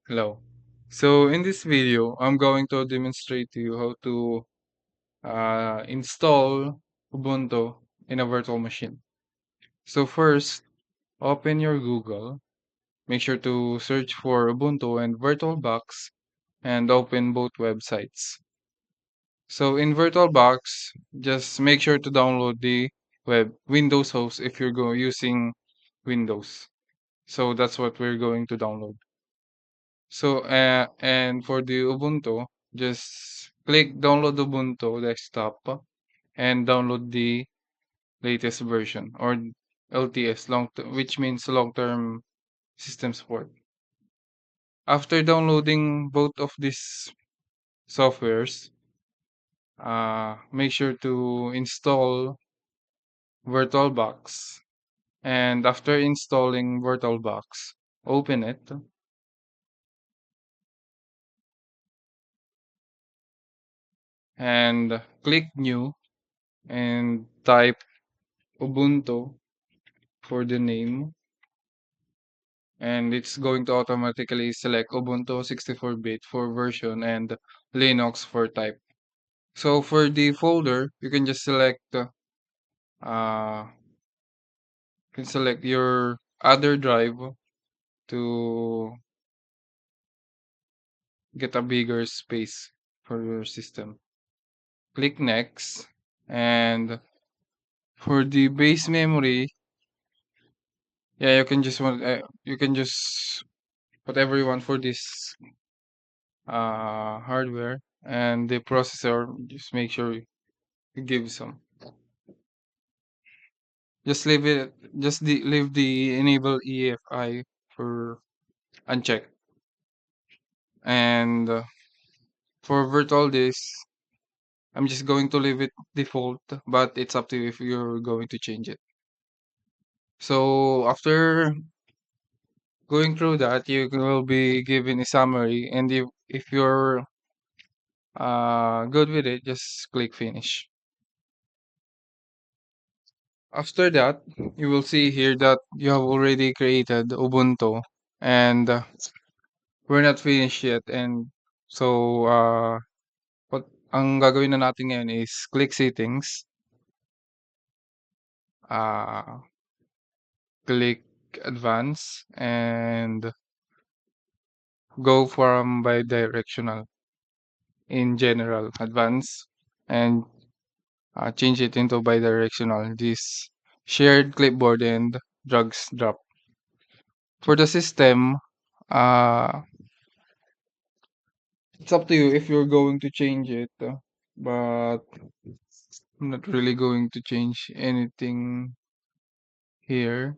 Hello. So in this video, I'm going to demonstrate to you how to install Ubuntu in a virtual machine. So first, open your Google. Make sure to search for Ubuntu and VirtualBox and open both websites. So in VirtualBox, just make sure to download the Windows host if you're using Windows. So that's what we're going to download. So, and for the Ubuntu, just click download Ubuntu desktop and download the latest version or LTS, which means long-term system support. After downloading both of these softwares, make sure to install VirtualBox. And after installing VirtualBox, open it and click New and type Ubuntu for the name, and it's going to automatically select Ubuntu 64-bit for version and Linux for type. So for the folder, you can just select your other drive to get a bigger space for your system. Click next, and for the base memory, yeah, you can just whatever you want for this hardware, and the processor, just make sure you give some. Just leave the enable EFI for unchecked. And for virtual disk, I'm just going to leave it default, but it's up to you if you're going to change it. So after going through that, you will be given a summary, and if you're good with it, just click finish. After that, you will see here that you have already created Ubuntu, and we're not finished yet. And so, what ang gagawin na natin ngayon is click settings, uh, click advance, and go from bidirectional in general advance, and change it into bidirectional. This shared clipboard and drags drop. For the system, uh, it's up to you if you're going to change it, but I'm not really going to change anything here.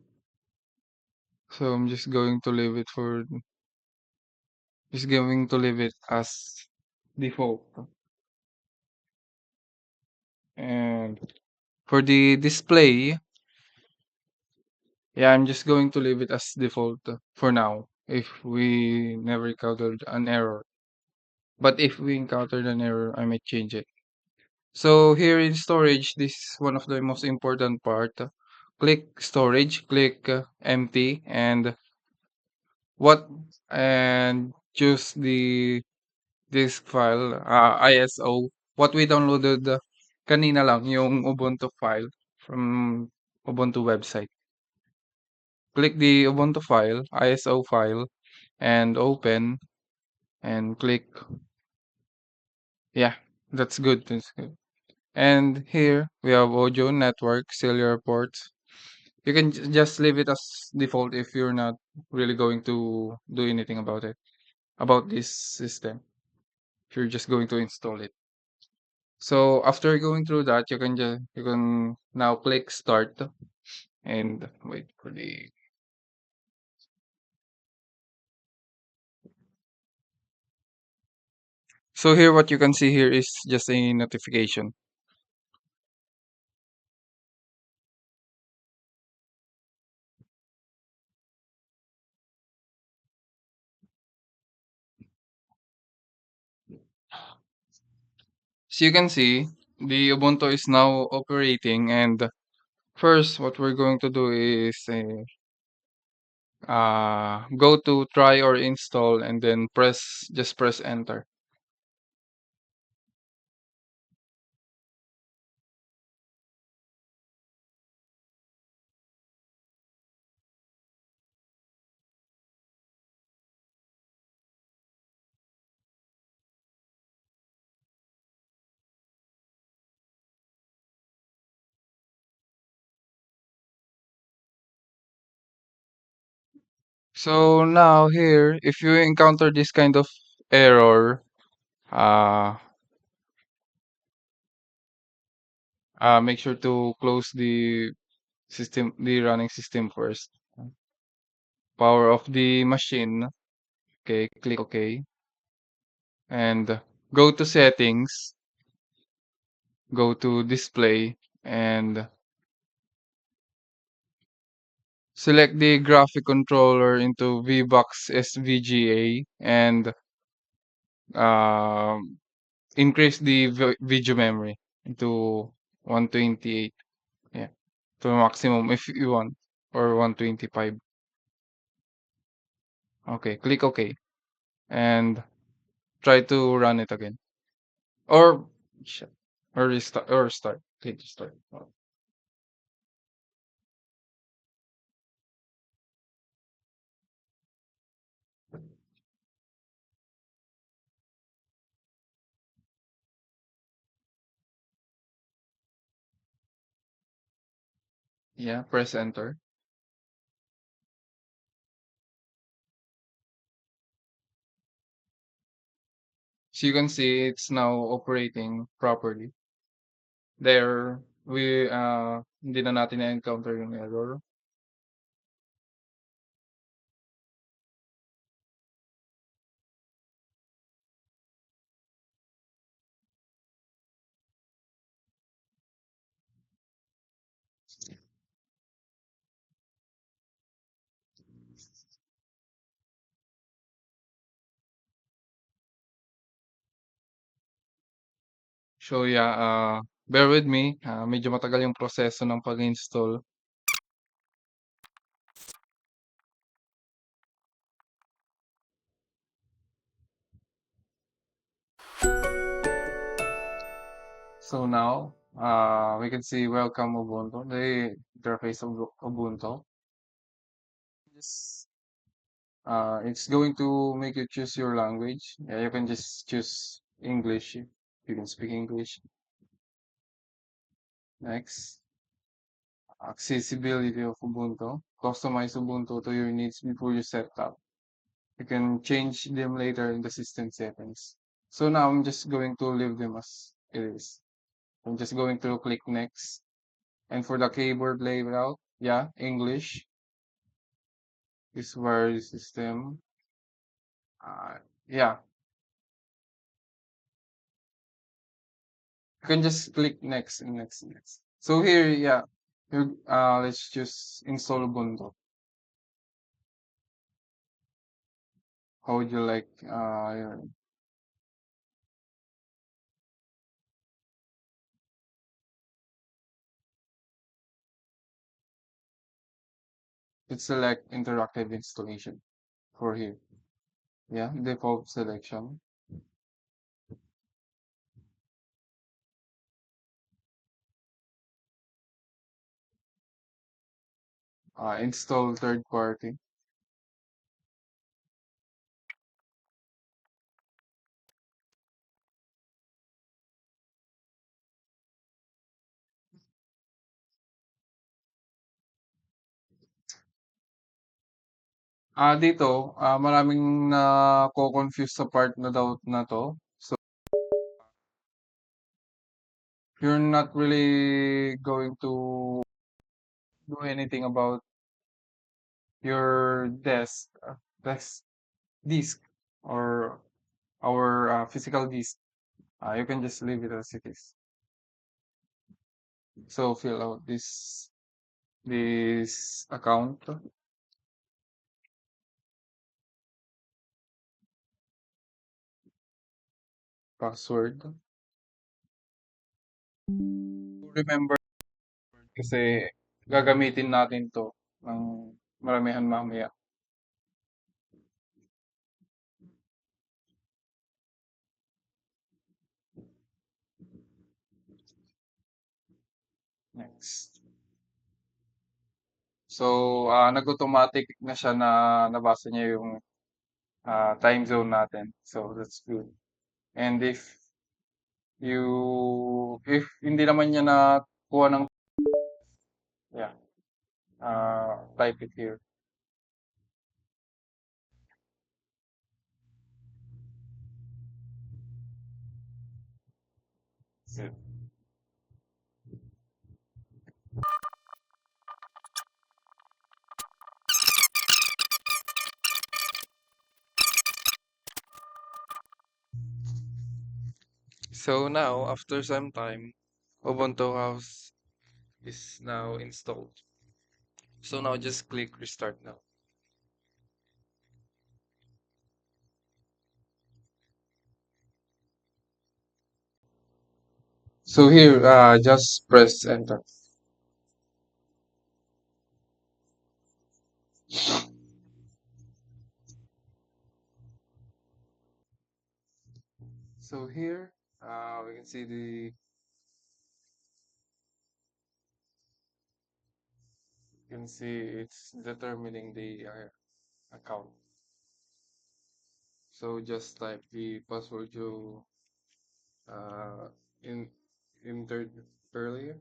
So I'm just going to leave it as default. And for the display, yeah, I'm just going to leave it as default for now if we never encountered an error. But if we encountered an error, I might change it. So here in storage, this is one of the most important part. Click storage, click empty, what and choose the disk file, ISO. What we downloaded kanina lang, yung Ubuntu file from Ubuntu website. Click the Ubuntu file, ISO file, and open, and click, yeah, that's good. That's good. And here we have audio, network, cellular ports. You can just leave it as default if you're not really going to do anything about this system. If you're just going to install it. So after going through that, you can now click start and wait for the. So here, what you can see here is just a notification. So you can see the Ubuntu is now operating, and first what we're going to do is go to try or install and then just press enter. So now here, if you encounter this kind of error, uh, make sure to close the running system first. Power off the machine. Okay, click OK, and go to settings, go to display, and select the graphic controller into VBox SVGA and um, increase the video memory into 128. Yeah, to maximum if you want, or 125. Okay, click OK and try to run it again. Or sh- or restart or start. Click start. Oh, yeah, press enter. So you can see it's now operating properly. There, hindi na natin na-encounter yung error. So yeah, bear with me. Medyo matagal yung proseso ng pag-install. So now, we can see welcome Ubuntu, the interface of Ubuntu. Just, it's going to make you choose your language. Yeah, you can just choose English if you can speak English. Next, accessibility of Ubuntu. Customize Ubuntu to your needs before you set up. You can change them later in the system settings. So now I'm just going to leave them as it is. I'm just going to click next. And for the keyboard layout, yeah, English is where the system. Uh, yeah, you can just click next and next and next. So here, yeah, let's just install Ubuntu. How would you like let's select interactive installation for here. Yeah, default selection. Install third party. Dito, maraming nako-confuse sa part na daw na 'to. So, you're not really going to do anything about your desk disk or our physical disk. You can just leave it as it is. So fill out this account, password. Remember kasi gagamitin natin 'to ng maramihan mamaya. next. So, nag-automatic na siya na nabasa niya yung time zone natin. So, that's good. And if hindi naman niya nakuha ng, yeah, type it here. Good. So now, after some time, Ubuntu House is now installed. So now just click restart now. So here, just press enter. So here, we can see it's determining the account. So just type the password you uh, in entered earlier.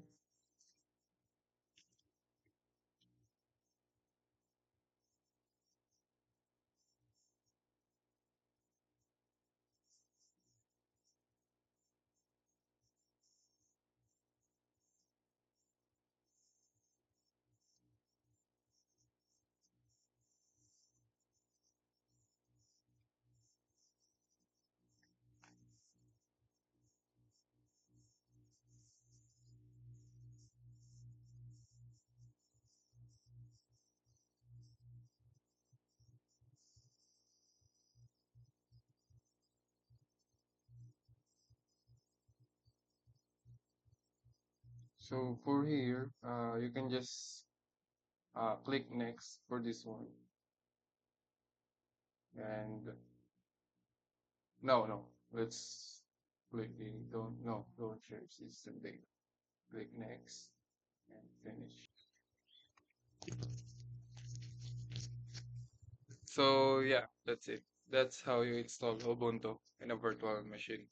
So for here, you can just click next for this one. And no, let's click the don't share system data. Click next and finish. So yeah, that's it. That's how you install Ubuntu in a virtual machine.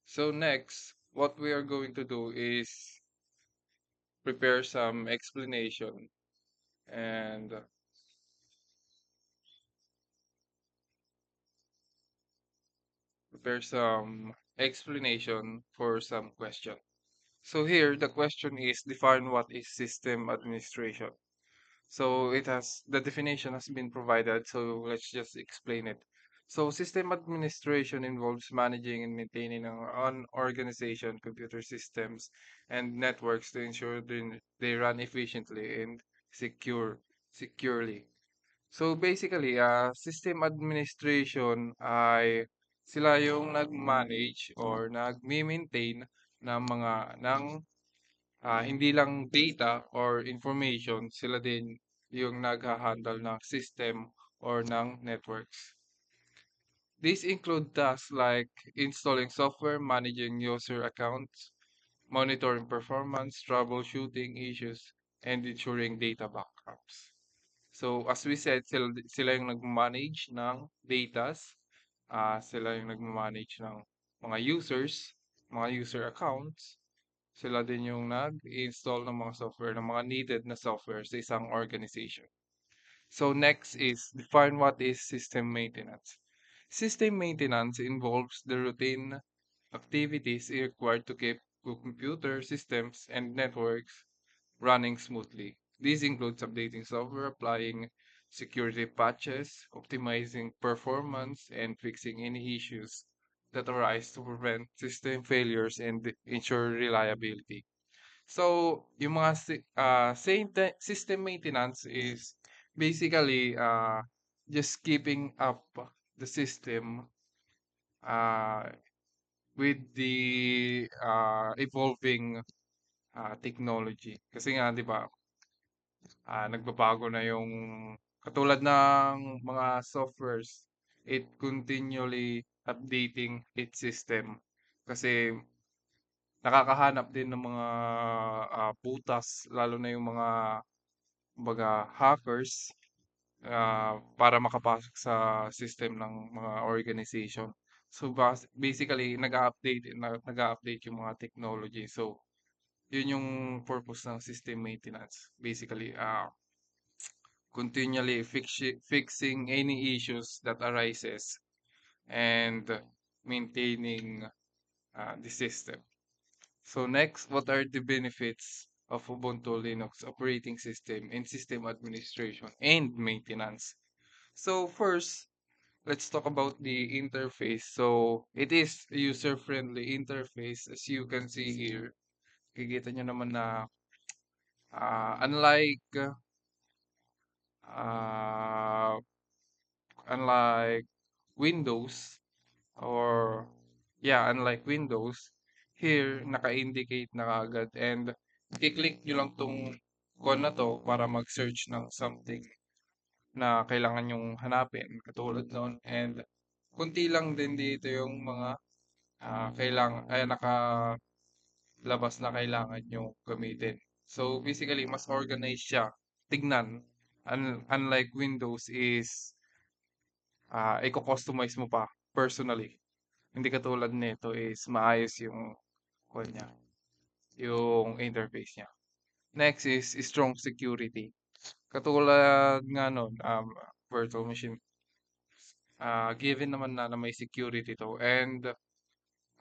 So next, what we are going to do is prepare some explanation and for some question. So here, the question is define what is system administration. So it has the definition has been provided, so let's just explain it. So system administration involves managing and maintaining an organization, computer systems, and networks to ensure they run efficiently and securely. So basically, system administration ay sila yung nag-manage or nag-maintain ng hindi lang data or information, sila din yung nagha-handle ng system or ng networks. These include tasks like installing software, managing user accounts, monitoring performance, troubleshooting issues, and ensuring data backups. So as we said, sila yung nag-manage ng datas, sila yung nag-manage ng mga users, mga user accounts, sila din yung nag-install ng mga software, ng mga needed na software sa isang organization. So next is define what is system maintenance. System maintenance involves the routine activities required to keep computer systems and networks running smoothly. This includes updating software, applying security patches, optimizing performance, and fixing any issues that arise to prevent system failures and ensure reliability. So, yung mga system maintenance is basically just keeping up the system uh, with the evolving technology. Kasi nga, di ba, nagbabago na yung katulad ng mga softwares, it continually updating its system. Kasi nakakahanap din ng mga, butas lalo na yung mga kumbaga hackers, para makapasok sa system ng mga organization. So, basically nag-a-update yung mga technology. So, yun yung purpose ng system maintenance. Basically, continually fixing any issues that arises and maintaining the system. So next, what are the benefits of Ubuntu Linux operating system in system administration and maintenance? So first, let's talk about the interface. So it is a user-friendly interface as you can see here. Kikita nyo naman na uh, unlike Windows or yeah, unlike Windows, here naka-indicate na kaagad and i-click nyo lang tong icon na to para mag-search ng something na kailangan yung hanapin katulad nun and kunti lang din dito yung mga nakalabas na kailangan yung gamitin. So basically mas organized siya tignan. Unlike Windows is i-customize mo pa personally. Hindi katulad nito is maayos yung niya, yung interface niya. Next is strong security. Katulad nga nun, virtual machine, given naman na may security to. And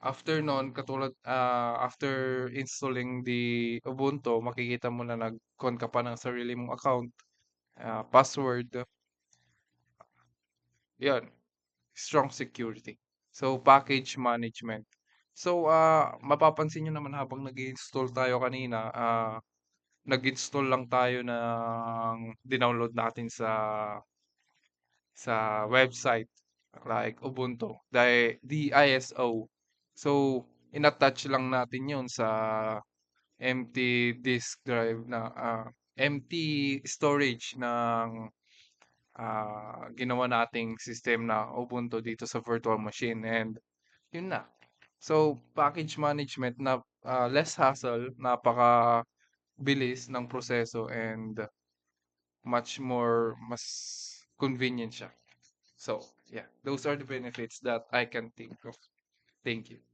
after nun, after installing the Ubuntu, makikita mo na nag-con ka pa ng sarili mong account, password, yan, strong security. So, package management. So, mapapansin nyo naman habang nag-install tayo kanina, nag-install lang tayo ng dinownload natin sa website like Ubuntu, the ISO. So, in-attach lang natin yun sa empty disk drive empty storage ng ginawa nating system na Ubuntu dito sa virtual machine and yun na. So, package management na less hassle, napaka bilis ng proseso and mas convenient siya. So, yeah, those are the benefits that I can think of. Thank you.